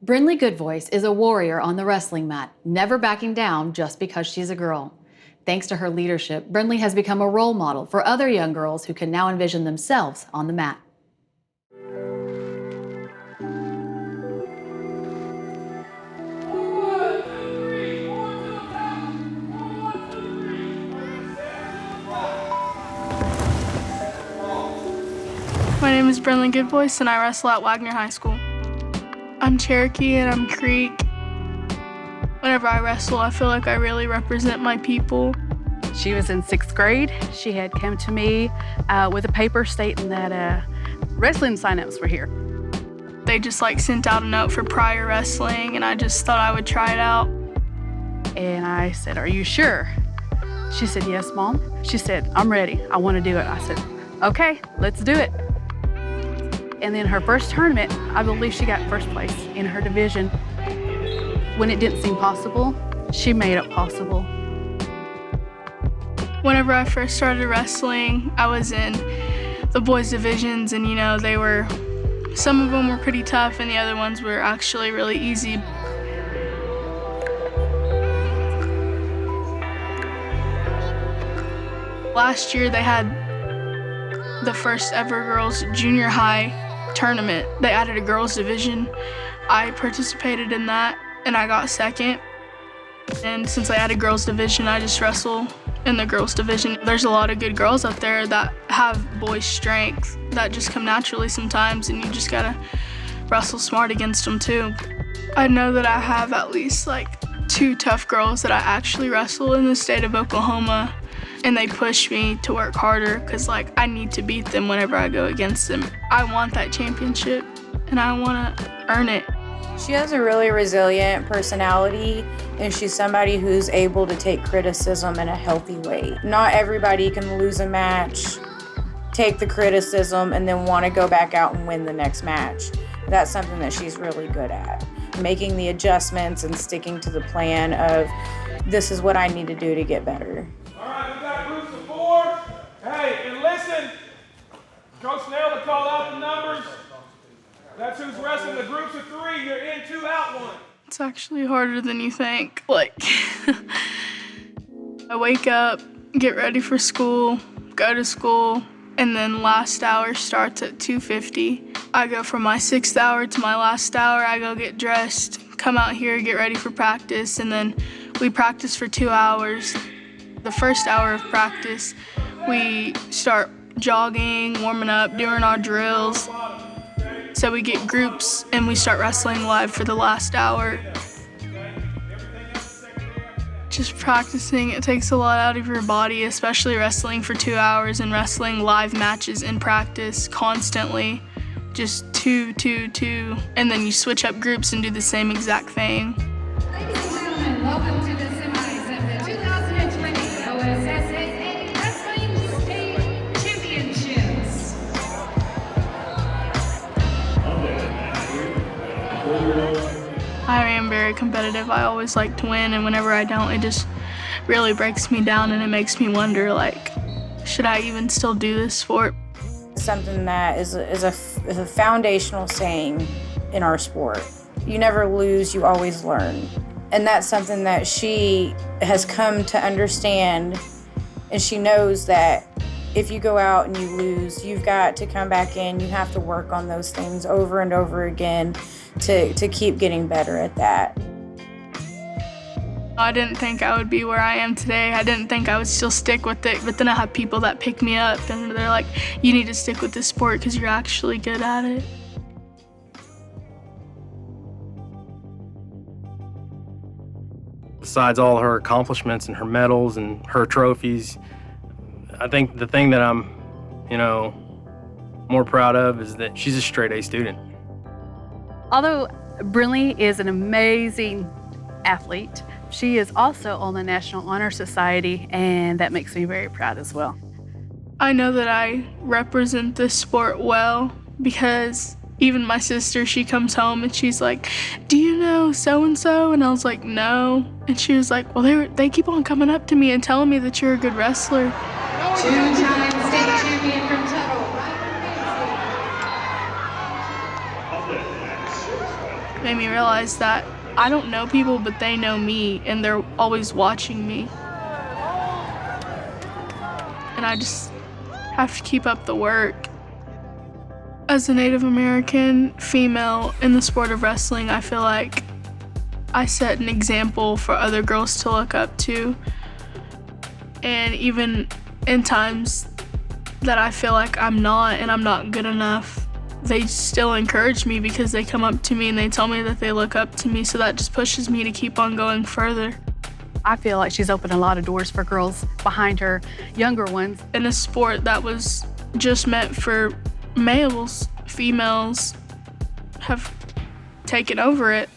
Brynlee Good Voice is a warrior on the wrestling mat, never backing down just because she's a girl. Thanks to her leadership, Brynlee has become a role model for other young girls who can now envision themselves on the mat. My name is Brynlee Good Voice and I wrestle at Wagner High School. I'm Cherokee and I'm Creek. Whenever I wrestle, I feel like I really represent my people. She was in 6th grade. She had come to me with a paper stating that wrestling signups were here. They just sent out a note for prior wrestling and I just thought I would try it out. And I said, "Are you sure?" She said, "Yes, Mom." She said, "I'm ready. I want to do it." I said, "Okay, let's do it." And then her first tournament, I believe she got 1st place in her division. When it didn't seem possible, she made it possible. Whenever I first started wrestling, I was in the boys divisions and some of them were pretty tough and the other ones were actually really easy. Last year they had the first ever girls junior high tournament. They added a girls division. I participated in that and I got 2nd. And since I added girls division, I just wrestle in the girls division. There's a lot of good girls out there that have boys strength that just come naturally sometimes and you just gotta wrestle smart against them too. I know that I have at least 2 tough girls that I actually wrestle in the state of Oklahoma. And they push me to work harder because I need to beat them whenever I go against them. I want that championship and I want to earn it. She has a really resilient personality and she's somebody who's able to take criticism in a healthy way. Not everybody can lose a match, take the criticism, and then want to go back out and win the next match. That's something that she's really good at. Making the adjustments and sticking to the plan of this is what I need to do to get better. Hey, and listen, Coach Snell to call out the numbers. That's who's wrestling. The groups of 3, you're in 2, out 1. It's actually harder than you think. I wake up, get ready for school, go to school, and then last hour starts at 2:50. I go from my 6th hour to my last hour. I go get dressed, come out here, get ready for practice, and then we practice for 2 hours. The first hour of practice, we start jogging, warming up, doing our drills. So we get groups and we start wrestling live for the last hour. Just practicing, it takes a lot out of your body, especially wrestling for 2 hours and wrestling live matches in practice constantly. Just 2, 2, 2, and then you switch up groups and do the same exact thing. Ladies and gentlemen, welcome to the semis of the 2020 OSSAA Wrestling State Championships. I am very competitive. I always like to win, and whenever I don't, it just really breaks me down and it makes me wonder, should I even still do this sport? Something that is a foundational saying in our sport. You never lose, you always learn. And that's something that she has come to understand, and she knows that if you go out and you lose, you've got to come back in. You have to work on those things over and over again to keep getting better at that. I didn't think I would be where I am today. I didn't think I would still stick with it, but then I have people that pick me up and they're like, you need to stick with this sport because you're actually good at it. Besides all her accomplishments and her medals and her trophies, I think the thing that I'm, more proud of is that she's a straight A student. Although Brynlee is an amazing athlete, she is also on the National Honor Society, and that makes me very proud as well. I know that I represent this sport well because even my sister, she comes home and she's like, "Do you know so-and-so?" And I was like, "No." And she was like, "Well, they keep on coming up to me and telling me that you're a good wrestler." 2-time state champion from Tuttle. made me realize that I don't know people, but they know me, and they're always watching me. And I just have to keep up the work. As a Native American female in the sport of wrestling, I feel like I set an example for other girls to look up to. And even in times that I feel like I'm not and I'm not good enough, they still encourage me because they come up to me and they tell me that they look up to me, so that just pushes me to keep on going further. I feel like she's opened a lot of doors for girls behind her, younger ones. In a sport that was just meant for males, females have taken over it.